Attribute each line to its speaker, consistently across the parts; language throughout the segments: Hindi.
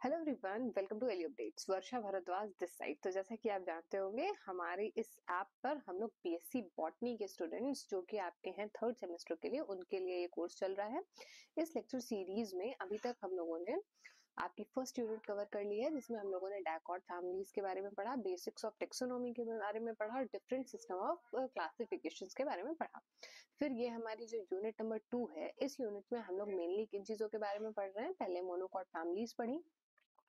Speaker 1: Hello everyone, welcome to Elly Updates. Varsha Bhardwaj this side. तो जैसा कि आप जानते होंगे, हमारी इस ऐप पर हम लोग बीएससी बॉटनी के स्टूडेंट्स जो कि आपके हैं थर्ड सेमेस्टर के लिए, उनके लिए ये कोर्स चल रहा है। इस लेक्चर सीरीज में अभी तक हम लोगों ने आपकी फर्स्ट यूनिट कवर कर ली है, जिसमें हम लोगों ने डायकॉट फैमिलीज के बारे में पढ़ा, बेसिक्स ऑफ टेक्सोनॉमी के बारे में पढ़ा, डिफरेंट सिस्टम ऑफ क्लासिफिकेशंस के बारे में पढ़ा। फिर ये हमारी जो यूनिट नंबर 2 है, इस यूनिट में हम लोग मेनली किन चीजों के बारे में पढ़ रहे हैं। पहले मोनोकॉट फैमिलीज पढ़ी,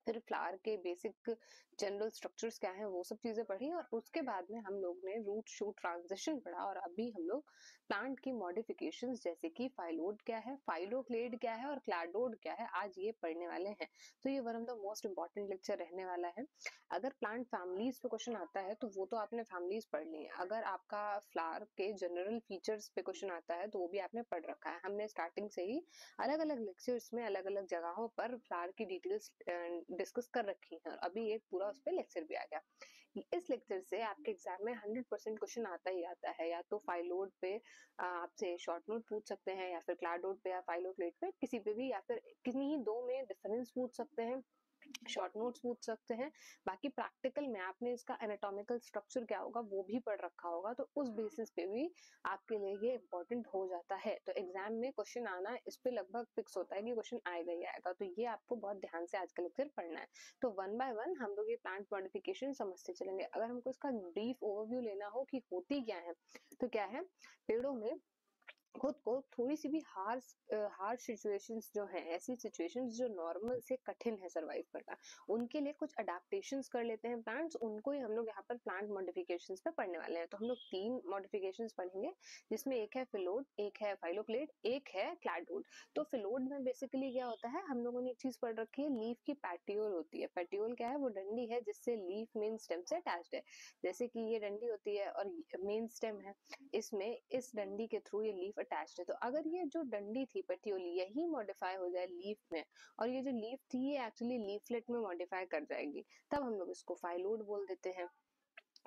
Speaker 1: फिर फ्लावर के बेसिक जनरल स्ट्रक्चर्स क्या है वो सब चीजें पढ़ी, और उसके बाद में हम लोग ने रूट शूट ट्रांजिशन पढ़ा। और अभी हम लोग प्लांट की मॉडिफिकेशंस जैसे कि फाइलोड क्या है, फाइलोक्लेड क्या है और क्लाडोड क्या है, आज ये पढ़ने वाले हैं। तो ये one of the most important lecture रहने वाला है। अगर प्लांट फैमिलीज पे क्वेश्चन आता है तो वो तो आपने फैमिलीज पढ़ ली है। अगर आपका फ्लावर के जनरल फीचर्स पे क्वेश्चन आता है तो वो भी आपने पढ़ रखा है। हमने स्टार्टिंग से ही अलग अलग लेक्चर्स में अलग अलग जगहों पर फ्लावर की डिटेल्स डिस्कस कर रखी है, और अभी एक पूरा उस पर लेक्चर भी आ गया। इस लेक्चर से आपके एग्जाम में 100% क्वेश्चन आता ही आता है। या तो फाइलोड पे आपसे शॉर्ट नोट पूछ सकते हैं, या फिर क्लाडोड पे या फाइलोक्लेड पे, किसी पे भी, या फिर किन्हीं दो में डिफरेंस पूछ सकते हैं, शॉर्ट नोट्स पूछ सकते हैं। बाकी प्रैक्टिकल में आपने इसका एनाटॉमिकल स्ट्रक्चर क्या होगा वो भी पढ़ रखा होगा, तो उस बेसिस पे भी आपके लिए ये इंपॉर्टेंट हो जाता है। तो एग्जाम में क्वेश्चन आना इस पे लगभग फिक्स होता है कि क्वेश्चन आएगा ही आएगा। तो ये आपको बहुत ध्यान से आज का लेक्चर पढ़ना है। तो वन बाय वन हम लोग ये प्लांट मॉडिफिकेशन समझते चलेंगे। अगर हमको इसका ब्रीफ ओवरव्यू लेना हो कि होती क्या है, तो क्या है, पेड़ों में खुद को थोड़ी सी भी हार्श सिचुएशंस जो हैं, ऐसी सिचुएशंस जो नॉर्मल से कठिन है सरवाइव करना, उनके लिए कुछ अडेप्टेशंस कर लेते हैं प्लांट्स। उनको ही हम लोग यहाँ पर प्लांट मॉडिफिकेशंस पे पढ़ने वाले हैं। तो हम लोग 3 मॉडिफिकेशंस पढ़ेंगे, जिसमें एक है फिलोड, एक है फाइलोक्लेड, एक है क्लाडोड। तो फिलोड में बेसिकली क्या होता है, हम लोगों ने एक चीज पढ़ रखी है, लीफ की पैटियोल होती है। पैटियोल क्या है, वो डंडी है जिससे लीफ मेन स्टेम से अटैच्ड है। जैसे कि ये डंडी होती है और मेन स्टेम है, इसमें इस डंडी के थ्रू ये लीफ अटैच्ड है। तो अगर ये जो डंडी थी पेटियोली, यही मॉडिफाई हो जाए लीफ में, और ये जो लीफ थी ये एक्चुअली लीफलेट में मॉडिफाई कर जाएगी, तब हम लोग इसको फाइलोड बोल देते हैं।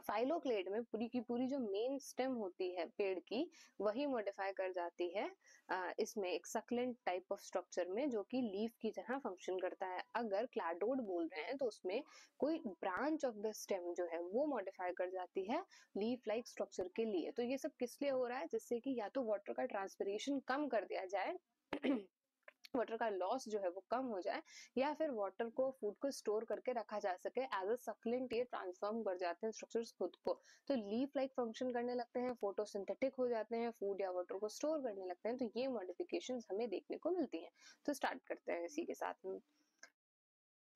Speaker 1: फाइलोक्लेड में पूरी की पूरी जो मेन स्टेम होती है पेड़ की, वही मॉडिफाई कर जाती है इसमें एक सक्लेंट टाइप ऑफ स्ट्रक्चर में, जो कि लीफ की तरह फंक्शन करता है। अगर क्लाडोड बोल रहे हैं तो उसमें कोई ब्रांच ऑफ द स्टेम जो है वो मॉडिफाई कर जाती है लीफ लाइक स्ट्रक्चर के लिए। तो ये सब किस लिए हो रहा है, जिससे कि या तो वाटर का ट्रांसपिरेशन कम कर दिया जाए वाटर का लॉस जो है वो कम हो जाए, या फिर वाटर को, फूड को स्टोर करके रखा जा सके एज अ सक्लेंट। ये ट्रांसफॉर्म कर जाते हैं स्ट्रक्चर्स खुद को, तो लीफ लाइक फंक्शन करने लगते हैं, फोटोसिंथेटिक हो जाते हैं, फूड या वाटर को स्टोर करने लगते हैं। तो ये मॉडिफिकेशंस हमें देखने को मिलती हैं। तो स्टार्ट करते हैं इसी के साथ में।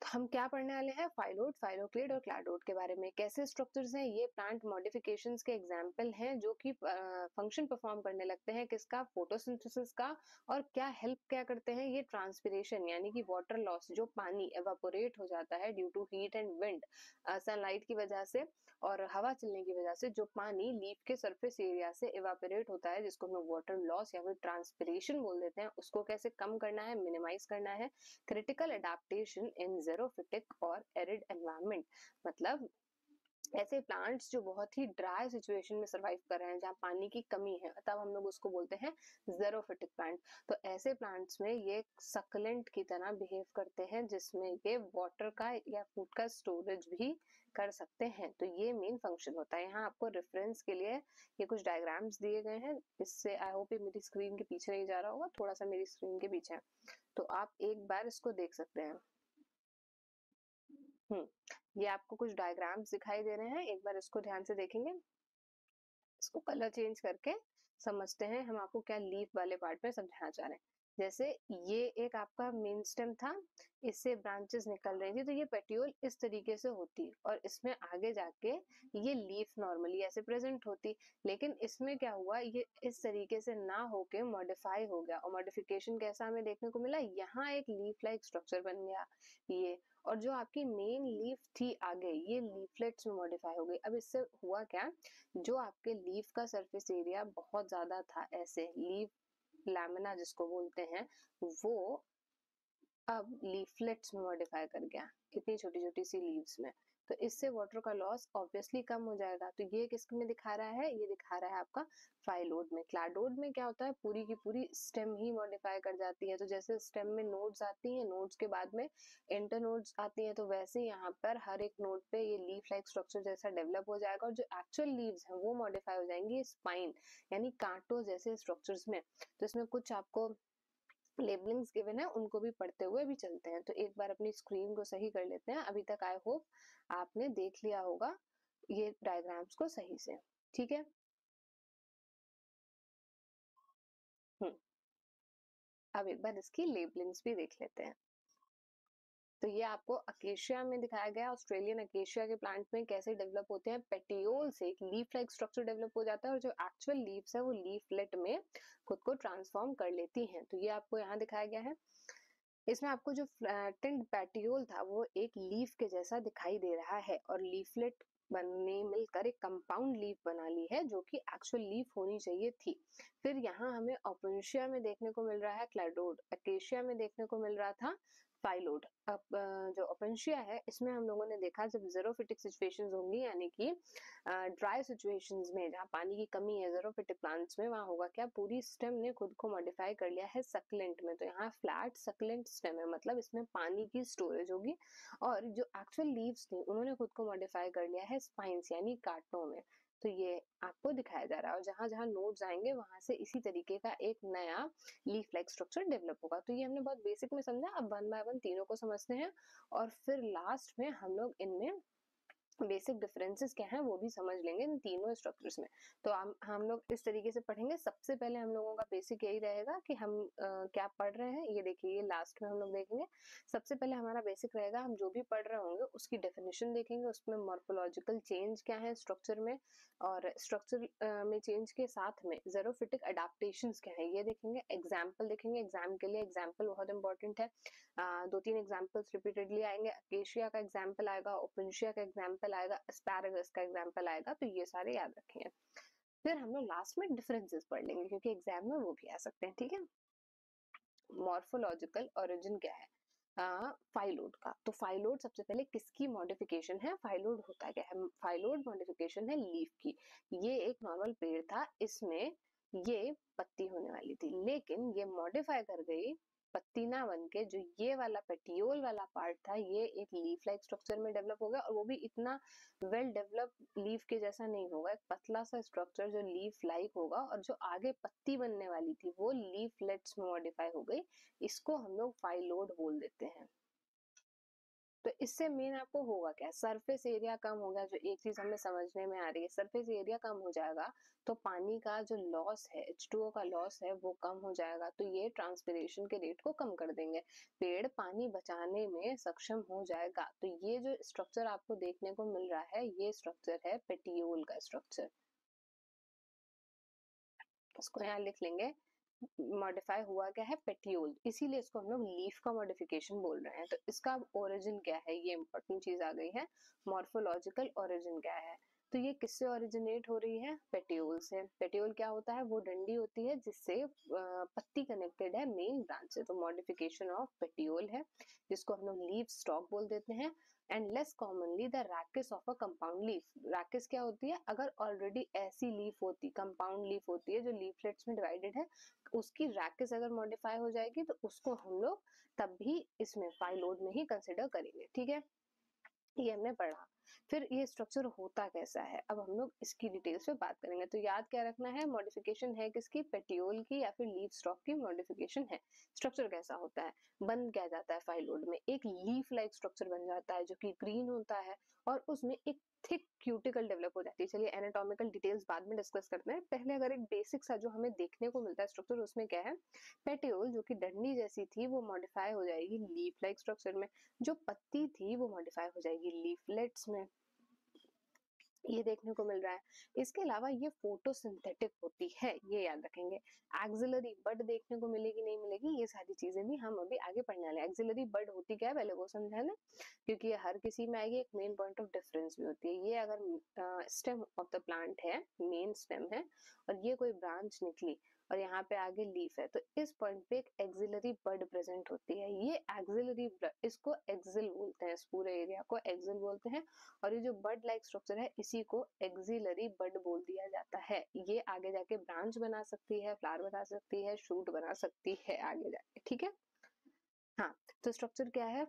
Speaker 1: तो हम क्या पढ़ने वाले हैं, फाइलोड, फाइलोक्लेड और क्लाडोड के बारे में। कैसे स्ट्रक्चर्स हैं ये, प्लांट मॉडिफिकेशंस के एग्जांपल हैं जो कि फंक्शन परफॉर्म करने लगते हैं, किसका, फोटोसिंथेसिस का। और क्या हेल्प क्या करते हैं ये, ट्रांसपिरेशन यानी कि वाटर लॉस, जो पानी एवापोरेट हो जाता है due to heat and wind, sunlight की वजह से और हवा चलने की वजह से, जो पानी लीफ के सरफेस एरिया से एवापोरेट होता है, जिसको हम लोग वाटर लॉस या फिर ट्रांसपिरेशन बोल देते हैं, उसको कैसे कम करना है, मिनिमाइज करना है। क्रिटिकल एडाप्टेशन इन जेरोफिटिक और एरिड एनवायरनमेंट, मतलब ऐसे प्लांट्स जो बहुत ही ड्राई सिचुएशन में सरवाइव कर रहे हैं, जहाँ पानी की कमी है, तब हम लोग उसको बोलते हैं जेरोफिटिक प्लांट। तो ऐसे प्लांट्स में ये सकलेंट की तरह बिहेव करते हैं, जिसमें ये वाटर का या फूड का स्टोरेज भी कर सकते हैं। तो ये मेन फंक्शन होता है। यहाँ आपको रेफरेंस के लिए ये कुछ डायग्राम्स दिए गए हैं, इससे आई होप ये मेरी स्क्रीन के पीछे नहीं जा रहा होगा, थोड़ा सा मेरी स्क्रीन के पीछे है, तो आप एक बार इसको देख सकते हैं। ये आपको कुछ डायग्राम्स दिखाई दे रहे हैं, एक बार इसको ध्यान से देखेंगे। इसको कलर चेंज करके समझते हैं हम आपको क्या लीफ वाले पार्ट में समझाना चाह रहे हैं। जैसे ये एक आपका मेन स्टेम था, इससे ब्रांचेस निकल रही थी, तो ये पेट्यूल इस तरीके से होती और इसमें आगे जाके ये लीफ नॉर्मली ऐसे प्रेजेंट होती। लेकिन इसमें क्या हुआ, ये इस तरीके से ना होके मॉडिफाई हो गया, और मॉडिफिकेशन कैसा हमें देखने को मिला, यहाँ एक लीफ लाइक स्ट्रक्चर बन गया ये, और जो आपकी मेन लीफ थी आगे, ये लीफलेट्स में मॉडिफाई हो गई। अब इससे हुआ क्या, जो आपके लीफ का सरफेस एरिया बहुत ज्यादा था, ऐसे लीफ लैमिना जिसको बोलते हैं, वो अब लीफलेट्स में मॉडिफाई कर गया, इतनी छोटी छोटी सी लीव्स में। तो इससे वाटर का लॉस ऑब्वियसली कम हो जाएगा। तो ये किस में दिखा रहा है, ये दिखा रहा है आपका फाइलोड में। क्लैडोड में क्या होता है, पूरी की पूरी स्टेम ही मॉडिफाई कर जाती है। तो जैसे स्टेम में नोड्स आती हैं, नोड्स के बाद में इंटरनोड्स आती हैं, तो वैसे यहाँ पर हर एक नोड पे ये लीफ लाइक स्ट्रक्चर जैसा डेवलप हो जाएगा और जो एक्चुअल लीव्स हैं वो मॉडिफाई हो जाएंगी स्पाइन यानी कांटों जैसे स्ट्रक्चर्स में। तो इसमें कुछ आपको लेबलिंग्स गिवन है, उनको भी पढ़ते हुए भी चलते हैं। तो एक बार अपनी स्क्रीन को सही कर लेते हैं। अभी तक आई होप आपने देख लिया होगा ये डायग्राम्स को सही से, ठीक है। अब एक बार इसकी लेबलिंग्स भी देख लेते हैं। तो ये आपको अकेशिया में दिखाया गया, ऑस्ट्रेलियन अकेशिया के प्लांट में कैसे डेवलप होते हैं। पेटियोल से एक लीफ लाइक स्ट्रक्चर डेवलप हो जाता है और जो एक्चुअल लीव्स है वो लीफलेट में खुद को ट्रांसफॉर्म कर लेती हैं। तो ये आपको यहाँ दिखाया गया है। इसमें आपको जो फ्लैटेंड पेटियोल था वो एक लीफ के जैसा दिखाई दे रहा है और लीफलेट बनने मिलकर एक कंपाउंड लीफ बना ली है जो कि एक्चुअल लीफ होनी चाहिए थी। फिर यहाँ हमें ओपेंशिया में देखने को मिल रहा है क्लैडोड, अकेशिया में देखने को मिल रहा था फाइलोड। अब जो ओपेंशिया है इसमें हम लोगों ने देखा जब ज़ेरोफिटिक सिचुएशंस होंगी यानी कि ड्राई सिचुएशंस में जहाँ पानी की कमी है ज़ेरोफिटिक प्लांट्स में, वहाँ होगा क्या, पूरी स्टेम ने खुद को मॉडिफाई कर लिया है सक्लेंट में। तो यहाँ फ्लैट सक्लेंट स्टेम है, मतलब इसमें पानी की स्टोरेज होगी। और जो एक्चुअल लीव्स थी उन्होंने खुद को मॉडिफाई कर लिया है स्पाइन्स यानी कांटों में। तो ये आपको दिखाया जा रहा है और जहां जहां नोड्स आएंगे वहां से इसी तरीके का एक नया लीफ लाइक स्ट्रक्चर डेवलप होगा। तो ये हमने बहुत बेसिक में समझा। अब वन बाय वन तीनों को समझते हैं और फिर लास्ट में हम लोग इनमें बेसिक डिफरेंसेस क्या है वो भी समझ लेंगे इन तीनों स्ट्रक्चर्स में। तो हम लोग इस तरीके से पढ़ेंगे। सबसे पहले हम लोगों का बेसिक यही रहेगा कि हम क्या पढ़ रहे हैं, ये देखिए ये लास्ट में हम लोग देखेंगे। सबसे पहले हमारा बेसिक रहेगा, हम जो भी पढ़ रहे होंगे उसकी डेफिनेशन देखेंगे, उसमें मॉर्फोलॉजिकल चेंज क्या है स्ट्रक्चर में, और स्ट्रक्चर में चेंज के साथ में ज़ेरोफिटिक अडेप्टेशंस क्या है ये देखेंगे। एग्जाम्पल देखेंगे, एग्जाम के लिए एग्जाम्पल बहुत इंपॉर्टेंट है। दो तीन एग्जाम्पल्स रिपीटेडली आएंगे, अकेशिया का एग्जाम्पल आएगा, ओपेंशिया का एग्जाम्पल आएगा, एस्पैरागस का एग्जाम्पल आएगा। तो ये सारे याद रखेंगे। फिर हम लोग लास्ट में डिफरेंसेस पढ़ लेंगे क्योंकि एग्जाम में वो भी आ सकते हैं, ठीक है। मॉर्फोलॉजिकल ओरिजिन क्या है फाइलोड का। तो फाइलोड सबसे पहले किसकी मॉडिफिकेशन है, फाइलोड होता क्या है। फाइलोड मॉडिफिकेशन है लीफ की। ये एक नॉर्मल पेड़ था, इसमें ये पत्ती होने वाली थी, लेकिन ये मॉडिफाई कर गई, पत्ती ना बन के जो ये वाला पेटियोल वाला पार्ट था ये एक लीफ लाइक स्ट्रक्चर में डेवलप हो गया। और वो भी इतना वेल डेवलप लीफ के जैसा नहीं होगा, एक पतला सा स्ट्रक्चर जो लीफ लाइक होगा, और जो आगे पत्ती बनने वाली थी वो लीफलेट्स में मॉडिफाई हो गई। इसको हम लोग फाइलोड बोल देते हैं। तो इससे मेन आपको होगा क्या, सरफेस एरिया कम हो गया। जो एक चीज हमें समझने में आ रही है, सरफेस एरिया कम हो जाएगा तो पानी का जो लॉस है, H2O का लॉस है वो कम हो जाएगा। तो ये ट्रांसपिरेशन के रेट को कम कर देंगे, पेड़ पानी बचाने में सक्षम हो जाएगा। तो ये जो स्ट्रक्चर आपको देखने को मिल रहा है ये स्ट्रक्चर है पेटियोल का स्ट्रक्चर। इसको यहाँ लिख लेंगे, मॉडिफाई हुआ क्या है पेटियोल, इसीलिए इसको हम लोग लीफ का मॉडिफिकेशन बोल रहे हैं। तो इसका ओरिजिन क्या है, ये इंपॉर्टेंट चीज आ गई है। मॉर्फोलॉजिकल ओरिजिन क्या है, तो ये किससे ओरिजिनेट हो रही है, पेटियोल से। पेटियोल क्या होता है, वो डंडी होती है जिससे पत्ती कनेक्टेड है मेन ब्रांच से। तो मॉडिफिकेशन ऑफ पेटियोल है जिसको हम लोग लीफ स्टॉक बोल देते हैं। And less commonly the rachis of a compound leaf. Rachis क्या होती है, अगर ऑलरेडी ऐसी लीफ होती, कंपाउंड लीफ होती है जो लीफलेट्स में डिवाइडेड है, उसकी रैकिस अगर मॉडिफाई हो जाएगी तो उसको हम लोग तब भी इसमें फाइलोड में ही कंसिडर करेंगे, ठीक है। ये हमने पढ़ा। फिर ये स्ट्रक्चर होता कैसा है, अब हम लोग इसकी डिटेल्स पे बात करेंगे। तो याद क्या रखना है, मॉडिफिकेशन है किसकी, पेटियोल की या फिर लीफ स्टॉक की मॉडिफिकेशन है। स्ट्रक्चर कैसा होता है, बन क्या जाता है फाइलोड में, एक लीफ लाइक स्ट्रक्चर बन जाता है जो कि ग्रीन होता है और उसमें एक थिक क्यूटिकल डेवलप हो जाती है। चलिए एनाटॉमिकल डिटेल्स बाद में डिस्कस करते हैं, पहले अगर एक बेसिक सा जो हमें देखने को मिलता है स्ट्रक्चर, उसमें क्या है, पेटियोल जो कि डंडी जैसी थी वो मॉडिफाई हो जाएगी लीफ लाइक स्ट्रक्चर में, जो पत्ती थी वो मॉडिफाई हो जाएगी लीफलेट्स में, ये देखने को मिल रहा है। इसके अलावा ये फोटोसिंथेटिक होती है, ये याद रखेंगे। एक्सिलरी बड देखने को मिलेगी नहीं मिलेगी, ये सारी चीजें भी हम अभी आगे पढ़ने वाले हैं। एक्सिलरी बड होती क्या है पहले वो समझाना, क्योंकि ये हर किसी में आएगी। एक मेन पॉइंट ऑफ डिफरेंस भी होती है, ये अगर स्टेम ऑफ द प्लांट है, मेन स्टेम है, और ये कोई ब्रांच निकली और यहाँ पे आगे लीफ है। तो इस पॉइंट पे एक एक्सिलरी बड प्रेजेंट होती है। ये एक्सिलरी इसको एक्सिल बोलते हैं, इस पूरे एरिया को एक्सिल बोलते हैं। और ये जो बड लाइक स्ट्रक्चर है इसी को एक्सिलरी बड बोल दिया जाता है। ये आगे जाके ब्रांच बना सकती है, फ्लावर बना सकती है, शूट बना सकती है आगे जाके, ठीक है। हाँ, तो स्ट्रक्चर क्या है,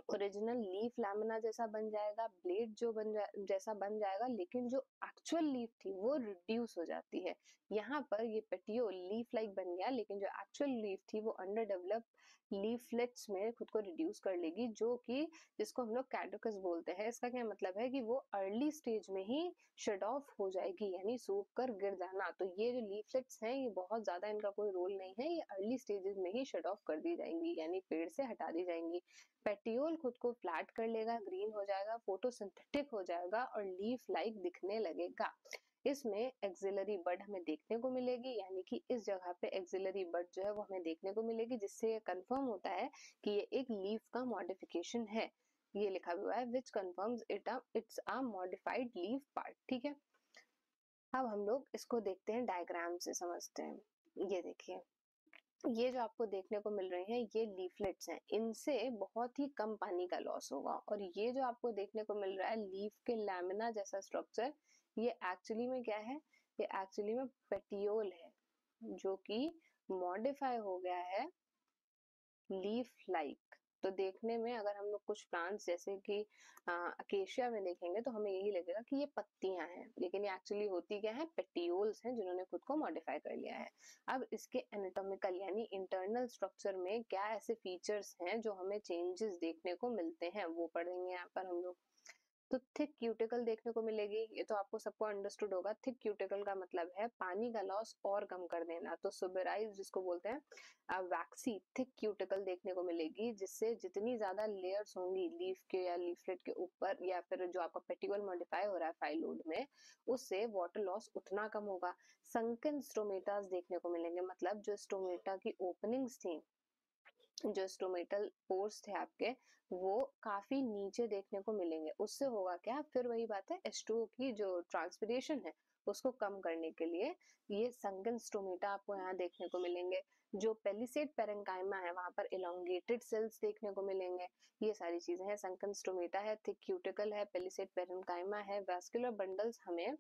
Speaker 1: ओरिजिनल लीफ लैमिना जैसा बन जाएगा, ब्लेड जो जैसा बन जाएगा, लेकिन जो एक्चुअल लीफ थी वो रिड्यूस हो जाती है। यहाँ पर ये पेटियोल लीफ लाइक बन गया, लेकिन जो एक्चुअल लीफ थी वो अंडर डेवलप लीफलेट्स में खुद को रिड्यूस कर लेगी, जो कि जिसको हम लोग कैडुकस बोलते हैं। इसका क्या मतलब है कि वो अर्ली स्टेज में ही शट ऑफ हो जाएगी, यानी सूख कर गिर जाना। तो ये जो लीफलेट्स हैं ये बहुत ज्यादा इनका कोई रोल नहीं है, ये अर्ली स्टेजेस में ही शट ऑफ कर दी जाएंगी, यानी पेड़ से हटा दी जाएंगी। पेटियोल खुद को फ्लैट कर लेगा, ग्रीन हो जाएगा, फोटोसिंथेटिक हो जाएगा और लीफ लाइक दिखने लगेगा। इसमें एक्सिलरी बड हमें देखने को मिलेगी, यानी कि इस जगह पे एक्सिलरी बड जो है वो हमें देखने को मिलेगी, जिससे ये कंफर्म होता है कि ये एक लीफ का मॉडिफिकेशन है। ये लिखा हुआ है which confirms it's a modified leaf part, ठीक है। अब हम लोग इसको देखते हैं, डायग्राम से समझते हैं। ये देखिए, ये जो आपको देखने को मिल रहे हैं ये लीफलेट्स हैं, इनसे बहुत ही कम पानी का लॉस होगा। और ये जो आपको देखने को मिल रहा है लीफ के लैमिना जैसा स्ट्रक्चर, ये एक्चुअली में क्या है, ये एक्चुअली में पेटियोल है, जो कि मॉडिफाई हो गया है लीफ लाइक। तो देखने में अगर हम लोग कुछ प्लांट्स जैसे कि अकेशिया में देखेंगे तो हमें यही लगेगा कि ये पत्तियां हैं, लेकिन ये एक्चुअली होती क्या है, पेटियोल्स हैं जिन्होंने खुद को मॉडिफाई कर लिया है। अब इसके एनाटॉमिकल यानी इंटरनल स्ट्रक्चर में क्या ऐसे फीचर्स हैं जो हमें चेंजेस देखने को मिलते हैं, वो पढ़ेंगे यहाँ पर हम लोग। तो थिक क्यूटिकल देखने को मिलेगी, ये तो आपको सबको अंडरस्टूड होगा। थिक क्यूटिकल का मतलब है पानी का लॉस और कम कर देना, तो सुबेराइज जिसको बोलते हैं वैक्सी थिक क्यूटिकल देखने को मिलेगी, जिससे जितनी ज्यादा लेयर्स होंगी लीफ के या लीफलेट के ऊपर या फिर जो आपका पेटिकल मॉडिफाई हो रहा है फाइलोड में, उससे वाटर लॉस उतना कम होगा। संकन स्टोमेटास देखने को मिलेंगे, मतलब जो स्टोमेटा की ओपनिंग्स थी, जो स्टोमेटल पोर्स थे आपके, वो काफी नीचे देखने को मिलेंगे। उससे होगा क्या, फिर वही बात है, H2O की जो ट्रांसपिरेशन है उसको कम करने के लिए ये संकन स्टोमेटा आपको यहाँ देखने को मिलेंगे। जो पेलिसेड पेरेन्काइमा है वहां पर इलोंगेटेड सेल्स देखने को मिलेंगे। ये सारी चीजें हैं, संकन स्टोमेटा है, थिक क्यूटिकल है, पेलिसेड पेरेन्काइमा है, वैस्कुलर बंडल्स हमें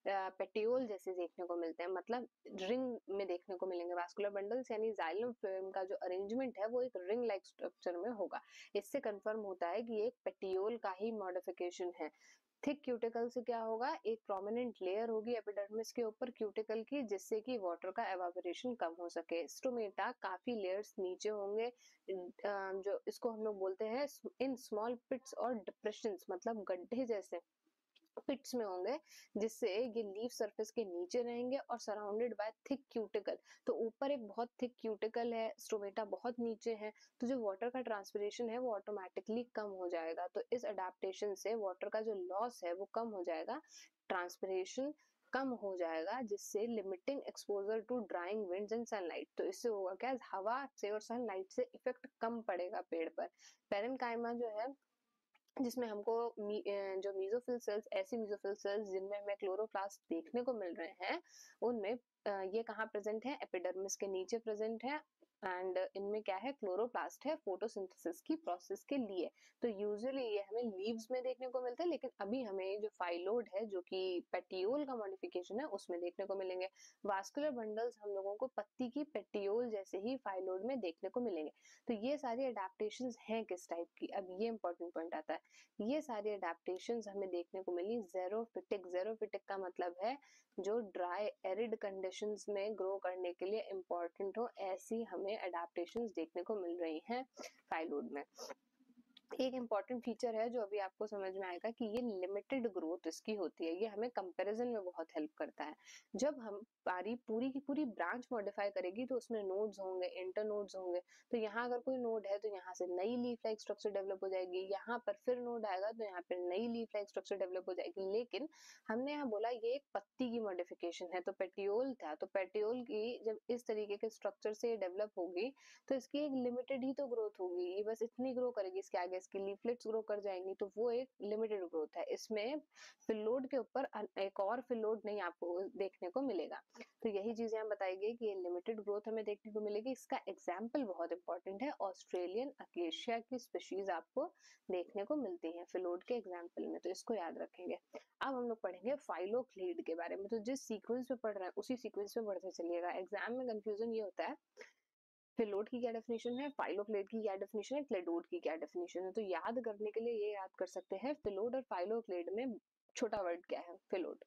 Speaker 1: पेटियोल जैसे देखने को मिलते हैं, मतलब रिंग में देखने को मिलेंगे वास्कुलर बंडल्स, यानी जाइलम फ्लोएम का जो अरेंजमेंट है वो एक रिंग लाइक स्ट्रक्चर में होगा। इससे कंफर्म होता है कि एक पेटियोल का ही मॉडिफिकेशन है। थिक क्यूटिकल से क्या होगा, एक प्रोमिनेंट लेयर होगी एपिडर्मिस के ऊपर क्यूटिकल की, जिससे कि वाटर का एवापोरेशन कम हो सके। स्टोमेटा काफी लेयर्स नीचे होंगे, जो इसको हम लोग बोलते हैं इन स्मॉल पिट्स और डिप्रेशंस, मतलब गड्ढे जैसे पिट्स में होंगे, जिससे ये लीफ सरफेस के नीचे रहेंगे और सराउंडेड बाय थिक क्यूटिकल। तो ऊपर एक बहुत थिक क्यूटिकल है, स्टोमेटा बहुत नीचे है, तो जो वाटर का ट्रांसपिरेशन है वो ऑटोमेटिकली कम हो जाएगा। तो इस अडेप्टेशन से वाटर का जो लॉस है वो कम हो जाएगा, ट्रांसपिरेशन कम हो जाएगा, जिससे limiting exposure to drying winds and sunlight. तो इससे होगा क्या, हवा से और सनलाइट से इफेक्ट कम पड़ेगा पेड़ पर। पेरेन्काइमा जो है, जिसमें हमको जो मीजोफिल सेल्स, ऐसी मीजोफिल सेल्स जिनमें हमें क्लोरोप्लास्ट देखने को मिल रहे हैं, उनमें ये कहाँ प्रेजेंट है, एपिडर्मिस के नीचे प्रेजेंट है। एंड इनमें क्या है, क्लोरोप्लास्ट है फोटोसिंथेसिस की प्रोसेस के लिए। तो यूजुअली ये हमें लीव्स में देखने को मिलते हैं, लेकिन अभी हमें जो फाइलोड है जो कि पेटियोल का मॉडिफिकेशन है उसमें देखने को मिलेंगे। वास्कुलर बंडल्स हम लोगों को पत्ती की पेटियोल जैसे ही फाइलोड में देखने को मिलेंगे। तो ये सारी अडेप्टेशंस हैं किस टाइप की, अब ये इंपॉर्टेंट पॉइंट आता है। ये सारी अडेप्टेशंस हमें देखने को मिली ज़ेरोफिटिक। ज़ेरोफिटिक का मतलब है जो ड्राई एरिड कंडीशंस में ग्रो करने के लिए इम्पोर्टेंट हो, ऐसी हमें अडेप्टेशंस देखने को मिल रही हैं फाइलोड में। एक इम्पॉर्टेंट फीचर है जो अभी आपको समझ में आएगा कि ये लिमिटेड ग्रोथ इसकी होती है, ये हमें कंपैरिजन में बहुत हेल्प करता है। जब हमारी पूरी की पूरी ब्रांच मॉडिफाई करेगी तो उसमें नोड्स होंगे, इंटर नोड्स होंगे। तो यहाँ अगर कोई नोड है तो यहाँ से नई लीफ लाइक स्ट्रक्चर डेवलप हो जाएगी, यहाँ पर फिर नोड आएगा तो यहाँ पर नई लीफ लाइक स्ट्रक्चर डेवलप हो जाएगी। लेकिन हमने यहाँ बोला ये एक पत्ती की मॉडिफिकेशन है, तो पेटियोल था, तो पेटियोल की जब इस तरीके के स्ट्रक्चर से डेवलप होगी तो इसकी एक लिमिटेड ही तो ग्रोथ होगी, ये बस इतनी ग्रो करेगी, इसके आगे इसकी लीफलेट्स ग्रो कर जाएंगी, तो वो एक लिमिटेड ग्रोथ है। इसमें फिलोड के ऊपर एक और फिलोड नहीं आपको देखने को मिलेगा। तो यही चीजें हम बताई गई कि ये लिमिटेड ग्रोथ हमें देखने को मिलेगी। इसका एग्जाम्पल बहुत इंपॉर्टेंट है, ऑस्ट्रेलियन अकेशिया की स्पीशीज आपको देखने को मिलती है फिलोड के एग्जाम्पल में, तो इसको याद रखेंगे। अब हम लोग पढ़ेंगे फाइलोक्लीड के बारे में। तो जिस सीक्वेंस में पढ़ रहे हैं उसी सीक्वेंस में पढ़ते चलिएगा। एग्जाम में कंफ्यूजन ये होता है फिलोड की क्या डेफिनेशन है, फाइलोक्लेड की क्या डेफिनेशन है, क्लेडोड की क्या डेफिनेशन है। तो याद करने के लिए ये याद कर सकते हैं फिलोड और फाइलोक्लेड में छोटा वर्ड क्या है, फिलोड।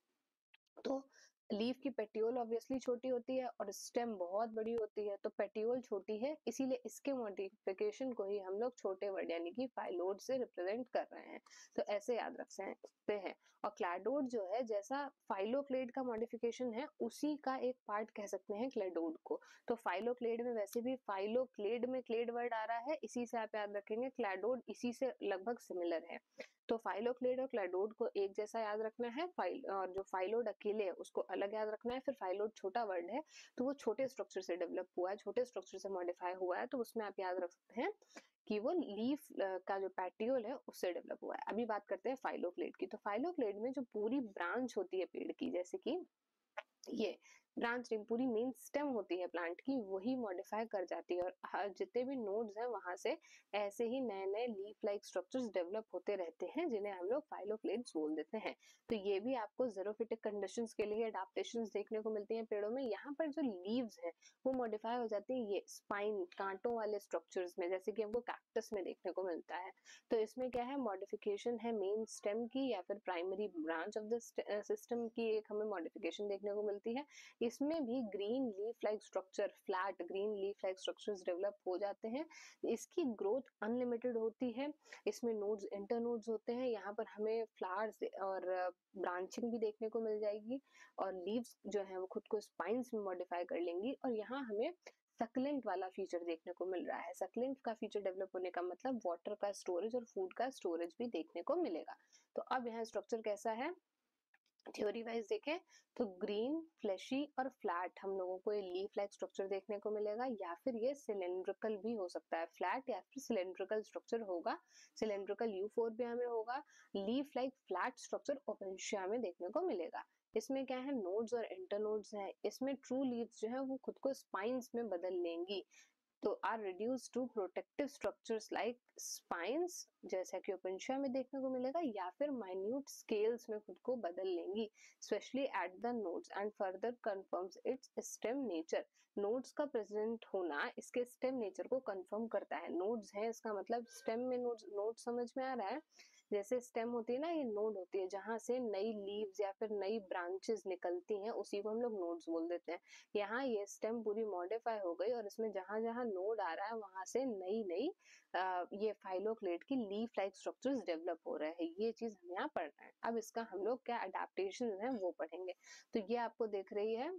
Speaker 1: तो लीफ की पेटियोल ऑब्वियसली छोटी होती है और स्टेम बहुत बड़ी होती है, तो पेटियोल छोटी है, इसीलिए इसके मॉडिफिकेशन को ही हम लोग छोटे वर्ड यानी कि फाइलोड से रिप्रेजेंट कर रहे हैं। तो ऐसे याद रख सकते हैं। और क्लैडोड जो है जैसा फाइलोक्लेड का मॉडिफिकेशन है उसी का एक पार्ट कह सकते हैं क्लेडोड को। तो फाइलोक्लेड में वैसे भी फाइलोक्लेड में क्लेड वर्ड आ रहा है, इसी से आप याद रखेंगे। क्लैडोड इसी से लगभग सिमिलर है। तो फाइलोक्लेड और क्लैडोड को एक जैसा याद रखना है, और जो फाइलोड अकेले है उसको अलग याद रखना है। फिर फाइलोड छोटा वर्ड है तो वो छोटे स्ट्रक्चर से डेवलप हुआ है, छोटे स्ट्रक्चर से मॉडिफाई हुआ है, तो उसमें आप याद रख सकते हैं कि वो लीफ का जो पैटियोल है उससे डेवलप हुआ है। अभी बात करते हैं फाइलोक्लेड की। तो फाइलोक्लेड में जो पूरी ब्रांच होती है पेड़ की, जैसे कि ये ब्रांच रिंग पूरी मेन स्टेम होती है प्लांट की, वही मॉडिफाई कर जाती है। और जितने भी नोड्स हैं वहां से ऐसे ही नए नए लीफ लाइक स्ट्रक्चर्स डेवलप होते रहते हैं, जिन्हें हम लोग फाइलोक्लेड्स बोल देते हैं। तो ये भी आपको ज़ेरोफिटिक कंडीशंस के लिए अडेप्टेशंस देखने को मिलती हैं पेड़ों में। यहाँ पर जो लीव्स है वो मॉडिफाई हो जाती है ये स्पाइन कांटों वाले स्ट्रक्चर्स में, जैसे कि हमको कैक्टस में देखने को मिलता है। तो इसमें क्या है, मॉडिफिकेशन है मेन स्टेम की या फिर primary branch of the system की एक हमें मॉडिफिकेशन देखने को मिलती है। इसमें भी green leaf like structure, flat green leaf like structures develop हो जाते हैं। इसकी ग्रोथ अनलिमिटेड होती है। इसमें नोड्स इंटरनोड्स होते हैं। यहाँ पर हमें फ्लावर्स और ब्रांचिंग भी देखने को मिल जाएगी, और लीव्स जो है वो खुद को स्पाइन्स में मॉडिफाई कर लेंगी। और यहाँ हमें सक्लेंट वाला फीचर देखने को मिल रहा है। सक्लेंट का फीचर डेवलप होने का मतलब वाटर का स्टोरेज और फूड का स्टोरेज भी देखने को मिलेगा। तो अब यहाँ स्ट्रक्चर कैसा है, थ्योरी वाइज देखें तो ग्रीन फ्लैशी और फ्लैट हम लोगों को ये लीफ लाइक स्ट्रक्चर देखने को मिलेगा, या फिर ये सिलेंड्रिकल भी हो सकता है। फ्लैट या फिर सिलेंड्रिकल स्ट्रक्चर होगा। सिलेंड्रिकल यूफोर्बिया में होगा। लीफ लाइक फ्लैट स्ट्रक्चर ओपेंशिया में देखने को मिलेगा। इसमें क्या है, नोड्स और इंटरनोड्स है। इसमें ट्रू लीव्स जो है वो खुद को स्पाइन्स में बदल लेंगी, तो or reduce to protective structures like spines, जैसा कि ओपेंशिया में देखने को मिलेगा, या फिर माइन्यूट स्केल्स में खुद को बदल लेंगी, specially at the nodes, and further confirms it's stem nature. Nodes का प्रेजेंट होना इसके स्टेम नेचर को कंफर्म करता है। नोड्स है इसका मतलब स्टेम में नोड्स, नोड समझ में आ रहा है। जैसे स्टेम होती है ना, ये नोड होती है जहां से नई लीव्स या फिर नई ब्रांचेस निकलती हैं, उसी को हम लोग नोड्स बोल देते हैं। यहाँ ये स्टेम पूरी मॉडिफाई हो गई और इसमें जहां जहां नोड आ रहा है वहां से नई नई ये फाइलोक्लेड की लीफ लाइक स्ट्रक्चर्स डेवलप हो रहे हैं। ये चीज हम यहाँ पढ़ रहे हैं। अब इसका हम लोग क्या अडेप्टेशन है वो पढ़ेंगे। तो ये आपको दिख रही है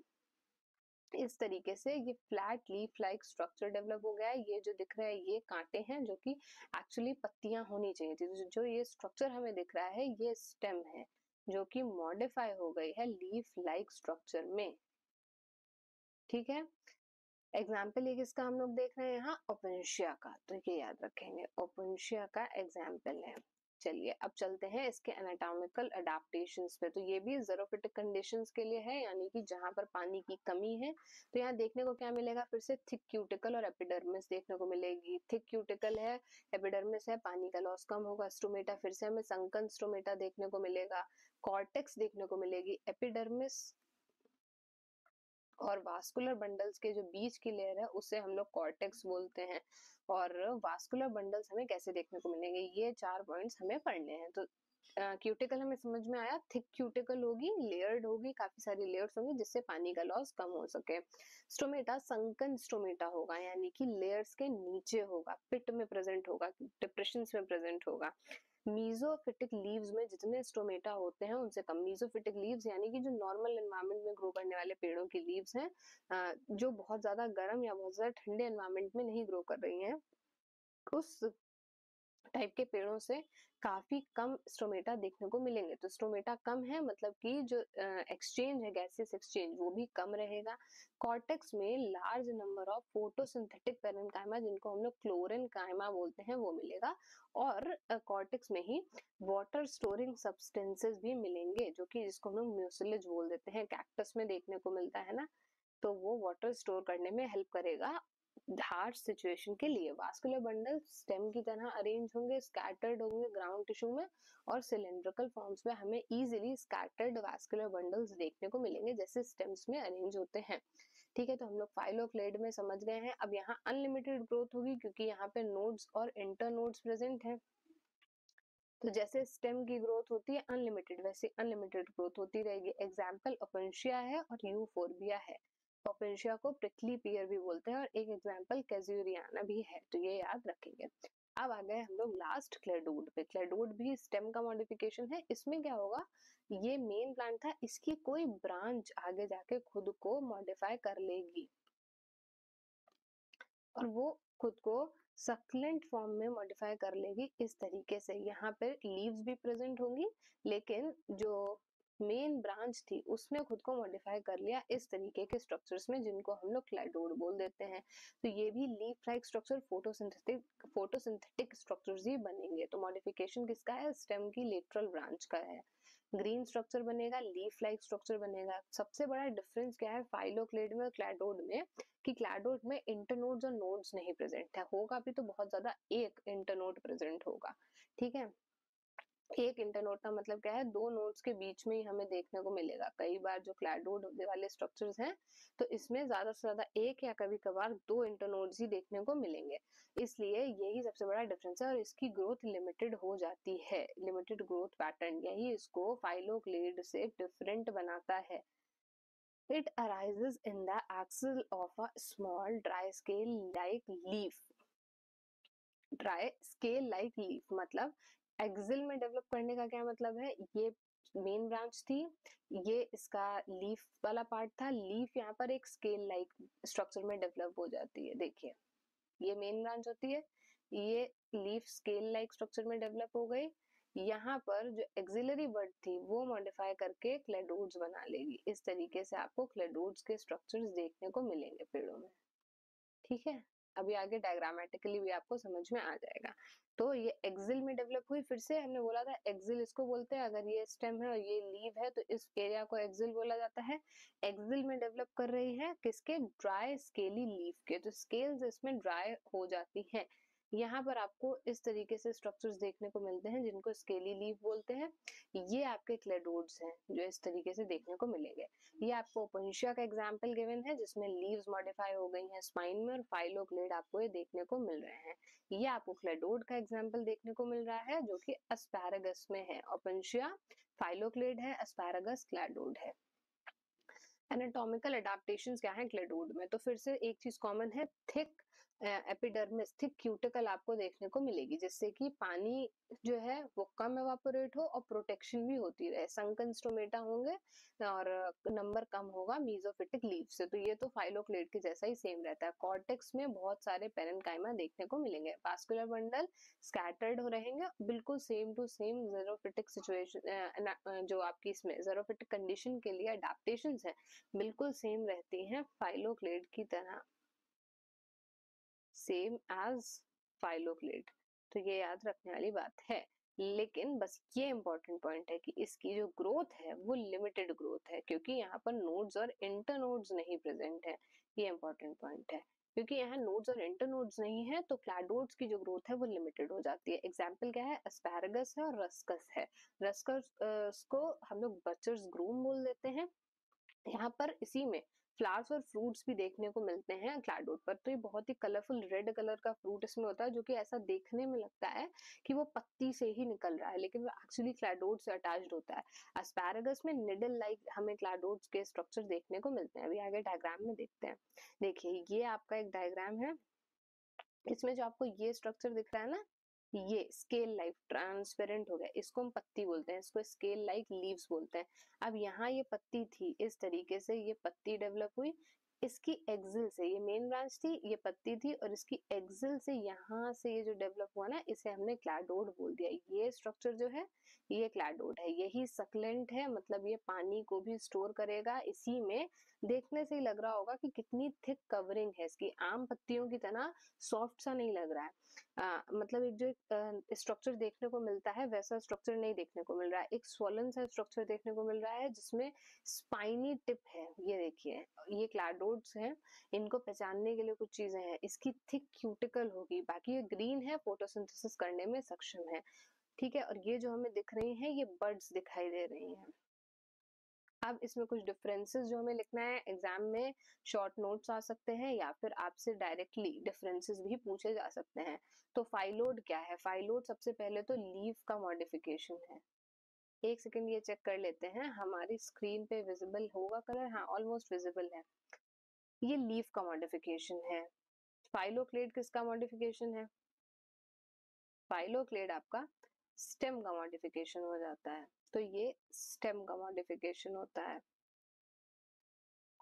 Speaker 1: इस तरीके से, ये flat leaf like structure develop हो गया है। ये जो दिख रहा है ये कांटे हैं, जो कि एक्चुअली पत्तियां होनी चाहिए थी। तो जो ये स्ट्रक्चर हमें दिख रहा है ये स्टेम है, जो कि मॉडिफाई हो गई है लीफ लाइक स्ट्रक्चर में। ठीक है, एग्जाम्पल एक इसका हम लोग देख रहे हैं यहाँ ओपेंशिया का, तो ये याद रखेंगे ओपेंशिया का एग्जाम्पल है। चलिए अब चलते हैं इसके एनाटॉमिकल अडेप्टेशंस पे। तो ये भी ज़ेरोफिटिक कंडीशंस के लिए है, यानी कि जहां पर पानी की कमी है। तो यहाँ देखने को क्या मिलेगा, फिर से थिक क्यूटिकल और एपिडर्मिस देखने को मिलेगी। थिक क्यूटिकल है, एपिडर्मिस है, पानी का लॉस कम होगा। स्टोमेटा फिर से हमें संकन स्टोमेटा देखने को मिलेगा। कॉर्टेक्स देखने को मिलेगी। एपिडर्मिस और वास्कुलर बंडल्स के जो बीच की लेयर है उसे हम लोग कॉर्टेक्स बोलते हैं। और वास्कुलर बंडल्स हमें कैसे देखने को मिलेंगे, ये 4 पॉइंट्स हमें पढ़ने हैं। तो क्यूटिकल हमें समझ में आया, थिक क्यूटिकल होगी, लेयर्ड होगी, काफी सारी लेयर्स होंगी जिससे पानी का लॉस कम हो सके। स्टोमेटा संकन स्टोमेटा होगा, यानी कि लेयर्स के नीचे होगा, पिट में प्रेजेंट होगा, डिप्रेशन में प्रेजेंट होगा। मीजोफिटिक लीव्स में जितने स्टोमेटा होते हैं उनसे कम। मीजोफिटिक लीव्स यानी कि जो नॉर्मल एनवायरनमेंट में ग्रो करने वाले पेड़ों की लीव्स हैं, जो बहुत ज्यादा गर्म या बहुत ज्यादा ठंडे एनवायरनमेंट में नहीं ग्रो कर रही हैं, उस टाइप के पेड़ों से काफी कम स्टोमेटा देखने को मिलेंगे। तो स्टोमेटा कम है मतलब कि जो एक्सचेंज है, गैसियस एक्सचेंज, वो भी कम रहेगा। कॉर्टेक्स में large number of photosynthetic parenchyma, जिनको हम लोग क्लोरेन्काइमा बोलते हैं, वो मिलेगा। और कॉर्टेक्स में ही वाटर स्टोरिंग सब्सटेंसेस भी मिलेंगे, जो कि जिसको हम लोग म्यूसिलेज बोल देते हैं, कैक्टस में देखने को मिलता है ना। तो वो वाटर स्टोर करने में हेल्प करेगा हार्श सिचुएशन के लिए। वास्कुलर बंडल स्टेम की तरह अरेंज होंगे, स्कैटर्ड होंगे ग्राउंड टिश्यू में, और सिलिंड्रिकल फॉर्म्स में हमें इजीली स्कैटर्ड वास्कुलर बंडल्स देखने को मिलेंगे, जैसे स्टेम्स में अरेंज होते हैं। ठीक है, तो हम लोग फाइलोक्लेड में समझ गए हैं। अब यहाँ अनलिमिटेड ग्रोथ होगी, क्योंकि यहाँ पे नोड्स और इंटरनोड्स प्रेजेंट हैं। तो जैसे स्टेम की ग्रोथ होती है अनलिमिटेड, वैसे अनलिमिटेड ग्रोथ होती रहेगी। एग्जाम्पल ओपेंशिया है और यूफोर्बिया है। ओपेंशिया को प्रिकली पियर भी बोलते हैं, और एक एग्जाम्पल कैजुरियाना भी है, तो ये याद रखेंगे। अब आ गए हम लोग लास्ट क्लेडूड पे। क्लेडूड भी स्टेम का मॉडिफिकेशन है। इसमें क्या होगा, ये मेन प्लांट था, इसकी कोई ब्रांच आगे जाके खुद को मॉडिफाई कर लेगी, और वो खुद को सक्लेंट फॉर्म में मॉडिफाई कर लेगी इस तरीके से। यहाँ पे लीव्स भी प्रेजेंट होंगी, लेकिन जो मेन ब्रांच थी उसने खुद को मॉडिफाई कर लिया इस तरीके के स्ट्रक्चर्स में, जिनको हम लोग क्लेडोड बोल देते हैं। तो ये भी leaf like structure, photosynthetic structures ही बनेंगे। तो मॉडिफिकेशन किसका है, स्टेम की लेटरल ब्रांच का है। ग्रीन स्ट्रक्चर बनेगा, लीफ लाइक स्ट्रक्चर बनेगा। सबसे बड़ा डिफरेंस क्या है फाइलोक्लेड में और क्लैडोड में, कि क्लैडोड में इंटरनोड्स और नोड्स नहीं प्रेजेंट है। होगा भी तो बहुत ज्यादा, एक इंटरनोड प्रेजेंट होगा। ठीक है, एक इंटरनोड का मतलब क्या है, दो नोड्स के बीच में ही हमें देखने को मिलेगा। कई बार जो क्लैडोड वाले स्ट्रक्चर्स हैं, तो इसमें ज्यादा से ज्यादा एक या कभी कभार दो इंटरनोड्स ही देखने को मिलेंगे। इसलिए यही सबसे बड़ा डिफरेंस है, और इसकी ग्रोथ लिमिटेड हो जाती है। लिमिटेड ग्रोथ पैटर्न यही इसको फाइलोक्लेड से डिफरेंट बनाता है। It arises in the axil of a small dry scale like leaf. Dry scale like leaf मतलब एक्सिल में डेवलप करने का क्या मतलब है, ये मेन ब्रांच थी, ये इसका लीफ वाला पार्ट था। लीफ यहाँ पर एक स्केल लाइक स्ट्रक्चर में डेवलप हो जाती है। देखिए, ये मेन ब्रांच होती है, ये लीफ स्केल लाइक स्ट्रक्चर में डेवलप हो गई। यहाँ पर जो एक्सिलरी बड थी वो मॉडिफाई करके क्लेडोड्स बना लेगी। इस तरीके से आपको क्लेडोड्स के स्ट्रक्चर्स देखने को मिलेंगे पेड़ों में। ठीक है, अभी आगे डायग्रामेटिकली भी आपको समझ में आ जाएगा। तो ये एक्सिल में डेवलप हुई, फिर से हमने बोला था एक्सिल इसको बोलते हैं, अगर ये स्टेम है और ये लीव है तो इस एरिया को एक्सिल बोला जाता है। एक्सिल में डेवलप कर रही है किसके, ड्राई स्केली लीफ के। तो स्केल्स इसमें ड्राई हो जाती हैं। यहाँ पर आपको इस तरीके से स्ट्रक्चर्स देखने को मिलते हैं, जिनको स्केली लीफ बोलते हैं। ये आपके क्लेडोड्स हैं जो इस तरीके से देखने को मिलेंगे। ये आपको ओपेंशिया का एग्जांपल गिवन है, जिसमें लीव्स मॉडिफाई हो गई हैं स्पाइन में, और फाइलोक्लेड आपको ये देखने को मिल रहे हैं। ये आपको क्लेडोड का एग्जांपल देखने को मिल रहा है, जो कि एस्पैरागस में है। ओपेंशिया फाइलोक्लेड है, एस्पैरागस क्लेडोड है। एनाटॉमिकल एडाप्टेशंस क्या है क्लेडोड में, तो फिर से एक चीज कॉमन है, थिक एपिडर्मिस, थिक क्यूटिकल आपको देखने को मिलेगी, जिससे कि पानी जो है वो कम एवापोरेट हो और प्रोटेक्शन भी होती रहे। संकन स्टोमेटा होंगे और नंबर कम होगा मीजोफिटिक लीफ से। तो ये तो फाइलोक्लेड के जैसा ही सेम रहता है। कॉर्टेक्स में बहुत सारे पेरेन्काइमा देखने को मिलेंगे। वास्कुलर बंडल स्कैटर्ड हो रहेंगे, बिल्कुल same to same xerophytic situation, जो आपकी इसमें जेरोफिटिक कंडीशन के लिए अडेप्टेशंस है बिल्कुल सेम रहती हैं फाइलोक्लेड की तरह, सेम एज फाइलोक्लेड। तो ये याद रखने वाली बात है। लेकिन बस ये इंपॉर्टेंट पॉइंट है कि इसकी जो ग्रोथ है वो लिमिटेड ग्रोथ है, क्योंकि यहाँ पर नोड्स और इंटरनोड्स नहीं प्रेजेंट है। ये इंपॉर्टेंट पॉइंट है, क्योंकि यहाँ नोड्स और इंटरनोड्स नहीं है, तो क्लैडोड्स की जो ग्रोथ है वो लिमिटेड हो जाती है। एग्जाम्पल क्या है, एस्पैरागस है और रस्कस है। रस्कस को हम लोग बचर्स ग्रूम बोल देते हैं। यहाँ पर इसी में फ्लावर्स और फ्रूट्स भी देखने को मिलते हैं क्लैडोड पर। तो ये बहुत ही कलरफुल रेड कलर का फ्रूट इसमें होता है, जो कि ऐसा देखने में लगता है कि वो पत्ती से ही निकल रहा है, लेकिन वो एक्चुअली क्लैडोड से अटैच्ड होता है। एस्पैरागस में निडल लाइक हमें क्लैडोड्स के स्ट्रक्चर देखने को मिलते हैं। अभी आगे डायग्राम में देखते हैं। देखिए, ये आपका एक डायग्राम है, इसमें जो आपको ये स्ट्रक्चर दिख रहा है ना, ये स्केल लाइक ट्रांसपेरेंट हो गया, इसको हम पत्ती बोलते हैं, इसको स्केल लाइक लीव्स बोलते हैं। अब यहाँ ये पत्ती थी, इस तरीके से ये पत्ती डेवलप हुई, इसकी एक्सिल से, ये मेन ब्रांच थी, ये पत्ती थी, और इसकी एक्सिल से यहाँ से ये जो डेवलप हुआ ना, इसे हमने क्लैडोड बोल दिया। ये स्ट्रक्चर जो है ये क्लैडोड है। यही सक्लेंट है, मतलब ये पानी को भी स्टोर करेगा इसी में। देखने से ही लग रहा होगा कि कितनी थिक कवरिंग है इसकी, आम पत्तियों की तरह सॉफ्ट सा नहीं लग रहा है। मतलब एक जो स्ट्रक्चर देखने को मिलता है वैसा स्ट्रक्चर नहीं देखने को मिल रहा है। एक स्वॉलन सा स्ट्रक्चर देखने को मिल रहा है जिसमें स्पाइनी टिप है। ये देखिए, ये क्लैडोड्स हैं, इनको पहचानने के लिए कुछ चीजें हैं। इसकी थिक क्यूटिकल होगी, बाकी ये ग्रीन है, फोटोसिंथेसिस करने में सक्षम है। ठीक है, और ये जो हमें दिख रही हैं ये बर्ड्स दिखाई दे रही हैं। अब इसमें कुछ डिफरेंसेस जो हमें लिखना है, एग्जाम में शॉर्ट नोट्स आ सकते हैं या फिर आपसे डायरेक्टली डिफरेंसेस भी पूछे जा सकते हैं। तो फाइलोड क्या है? फाइलोड सबसे पहले तो लीफ का मॉडिफिकेशन है। एक सेकंड ये चेक कर लेते हैं, हमारी स्क्रीन पे विजिबल होगा कलर? हाँ, ऑलमोस्ट विजिबल है। ये लीफ का मॉडिफिकेशन है। फाइलोक्लेड किसका मॉडिफिकेशन है? फाइलोक्लेड आपका स्टेम का मॉडिफिकेशन हो जाता है, तो ये स्टेम का मॉडिफिकेशन होता है।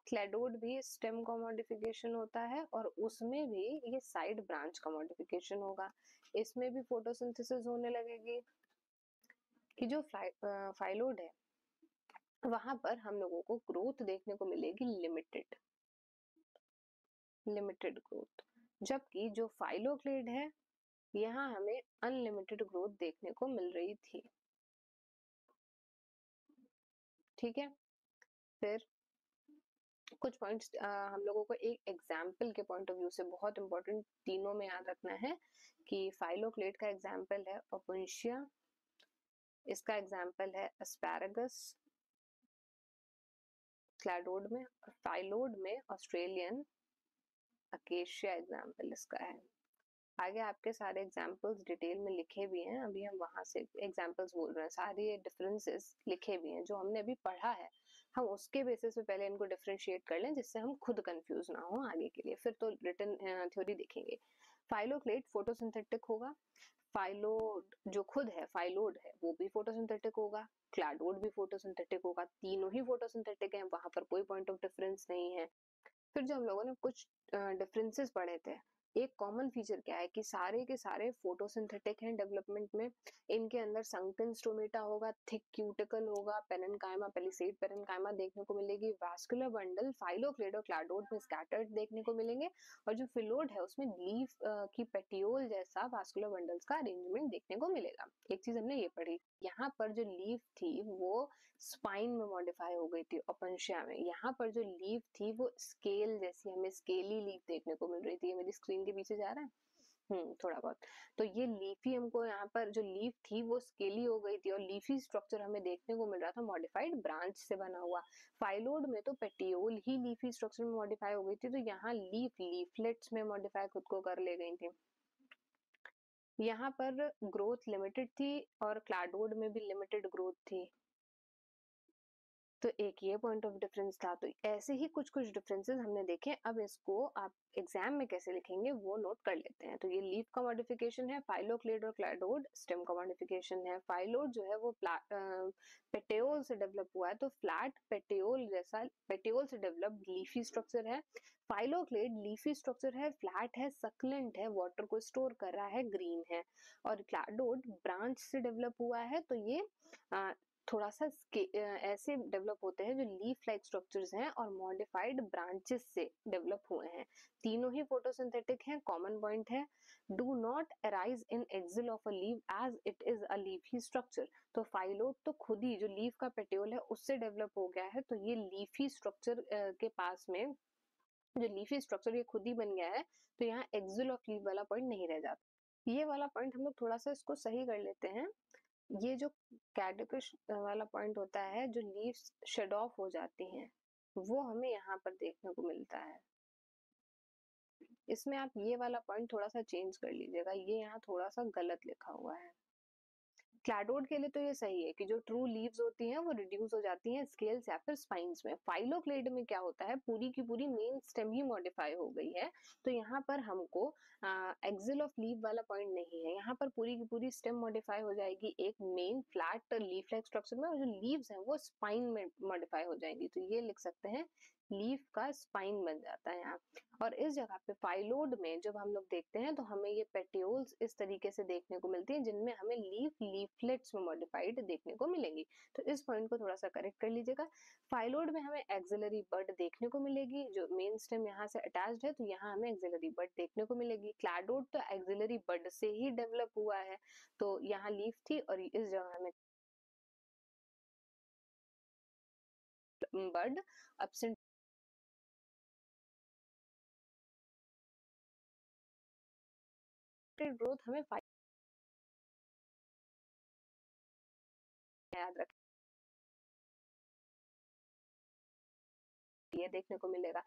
Speaker 1: क्लैडोड भी स्टेम का मॉडिफिकेशन होता है, और उसमें भी ये साइड ब्रांच का मॉडिफिकेशन होगा। इसमें भी फोटोसिंथेसिस होने लगेगी। कि जो फाइलोड है वहां पर हम लोगों को ग्रोथ देखने को मिलेगी लिमिटेड, लिमिटेड ग्रोथ। जबकि जो फाइलोक्लेड है यहाँ हमें अनलिमिटेड ग्रोथ देखने को मिल रही थी। ठीक है, फिर कुछ पॉइंट्स हम लोगों को एक एग्जाम्पल के पॉइंट ऑफ व्यू से बहुत इंपॉर्टेंट तीनों में याद रखना है कि फाइलोक्लेड का एग्जाम्पल है ओपुंशिया, इसका एग्जाम्पल है एस्पैरागस क्लैडोड में, और फाइलोड में ऑस्ट्रेलियन अकेशिया एग्जाम्पल इसका है। आगे आपके सारे एग्जाम्पल्स डिटेल में लिखे भी हैं, अभी हम वहां से एग्जाम्पल्स बोल रहे हैं। सारे डिफरेंसेस लिखे भी हैं जो हमने अभी पढ़ा है, हम उसके बेसिस पे पहले इनको डिफरेंशिएट कर लें जिससे हम खुद कंफ्यूज ना हो आगे के लिए, फिर तो रिटन थ्योरी देखेंगे। फाइलोक्लेड फोटोसिंथेटिक होगा, फाइलोड जो खुद है फाइलोड है वो भी फोटोसिंथेटिक होगा, क्लैडोड भी फोटोसिंथेटिक होगा, तीनों ही फोटोसिंथेटिक हैं, वहां पर कोई पॉइंट ऑफ डिफरेंस नहीं है। फिर जो हम लोगों ने कुछ डिफरेंसेस पढ़े थे, एक कॉमन फीचर क्या है कि सारे के सारे फोटोसिंथेटिक हैं डेवलपमेंट में। इनके अंदर संकन स्टोमेटा होगा, थिक क्यूटिकल होगा, पेरेन्काइमा पेलिसेड पेरेन्काइमा देखने को मिलेगी, वास्कुलर बंडल फाइलोक्लेड और क्लैडोड में स्कैटर्ड देखने को मिलेंगे, और जो फिलोड है उसमें लीफ की पेटियोल जैसा वास्कुलर बंडल्स का अरेंजमेंट देखने को मिलेगा। एक चीज हमने ये पढ़ी, यहाँ पर जो लीफ थी वो स्पाइन में मॉडिफाई हो गई थी ओपेंशिया में। यहाँ पर जो लीफ थी वो स्केल जैसी, हमें स्केली लीफ देखने को मिल रही थी। ये मेरी स्क्रीन के पीछे जा रहा है थोड़ा बहुत। तो ये लीफी, हमको यहाँ पर जो लीफ थी वो स्केली हो गई थी, और लीफी स्ट्रक्चर हमें देखने को मिल रहा था मॉडिफाइड ब्रांच से बना हुआ। फाइलोड में तो पेटियोल ही लीफी स्ट्रक्चर में मॉडिफाई हो गई थी, तो यहाँ लीफ लीफलेट्स में मॉडिफाई खुद को कर ले गई थी। यहाँ पर ग्रोथ लिमिटेड थी और क्लैडोड में भी लिमिटेड ग्रोथ थी, तो एक ये पॉइंट ऑफ डिफरेंस था। तो ऐसे ही कुछ कुछ डिफरेंसेस हमने देखे। अब इसको आप एग्जाम में कैसे लिखेंगे वो नोट कर लेते हैं। तो ये लीफ का मॉडिफिकेशन है, फाइलोक्लेड और क्लैडोड स्टेम का मॉडिफिकेशन है। फाइलोड जो है वो पेटियोल से डेवलप हुआ है, तो फ्लैट पेटियोल जैसा पेटियोल से डेवलप लीफी स्ट्रक्चर है। फाइलोक्लेड लीफी स्ट्रक्चर है, फ्लैट है, सक्लेंट है, वाटर को स्टोर कर रहा है, ग्रीन है। और क्लैडोड ब्रांच से डेवलप हुआ है, तो ये थोड़ा सा ऐसे डेवलप होते हैं जो लीफ लाइक स्ट्रक्चर्स हैं और मॉडिफाइड ब्रांचेस से डेवलप हुए हैं। तीनों ही फोटोसिंथेटिक हैं। कॉमन पॉइंट है, do not arise in axil of a leaf as it is a leafy structure. तो फाइलोड तो खुद ही जो लीफ का पेटियोल है उससे डेवलप हो गया है, तो ये लीफी स्ट्रक्चर के पास में जो लीफी स्ट्रक्चर ये खुद ही बन गया है, तो यहाँ एक्सिल ऑफ लीफ वाला पॉइंट नहीं रह जाता। ये वाला पॉइंट हम लोग थोड़ा सा इसको सही कर लेते हैं। ये जो कैडुकस वाला पॉइंट होता है, जो लीव्स शेड ऑफ हो जाती हैं, वो हमें यहाँ पर देखने को मिलता है। इसमें आप ये वाला पॉइंट थोड़ा सा चेंज कर लीजिएगा, ये यहाँ थोड़ा सा गलत लिखा हुआ है। क्लैडोड के लिए तो ये सही है कि जो ट्रू लीव्स होती हैं वो रिड्यूस हो जाती हैं स्केल्स या फिर स्पाइन्स में। फाइलोक्लेड में क्या होता है, पूरी की पूरी मेन स्टेम ही मॉडिफाई हो गई है, तो यहाँ पर हमको एक्सिल ऑफ लीव वाला पॉइंट नहीं है। यहाँ पर पूरी की पूरी स्टेम मॉडिफाई हो जाएगी एक main flat leaf like structure में, और जो लीव्स हैं वो स्पाइन में मॉडिफाई हो जाएंगी। तो ये लिख सकते हैं लीफ का स्पाइन बन जाता है यहाँ। और इस जगह पे फाइलोड में जब हम लोग देखते हैं तो हमें ये पेटियोल्स इस तरीके से देखने को मिलती हैं, जिनमें हमें लीफलेट्स में मॉडिफाइड देखने को मिलेंगी। तो इस पॉइंट को थोड़ा सा करेक्ट कर लीजिएगा। फाइलोड में हमें एक्सिलरी बड देखने को मिलेगी, जो मेन स्टेम यहाँ से अटैच्ड है, तो यहाँ हमें एक्सिलरी बड देखने को मिलेगी। क्लैडोड तो एक्सिलरी बड से ही डेवलप हुआ है, तो यहाँ लीफ थी और इस जगह हमें बड एब्सेंट ग्रोथ हमें याद रखिए देखने को मिलेगा।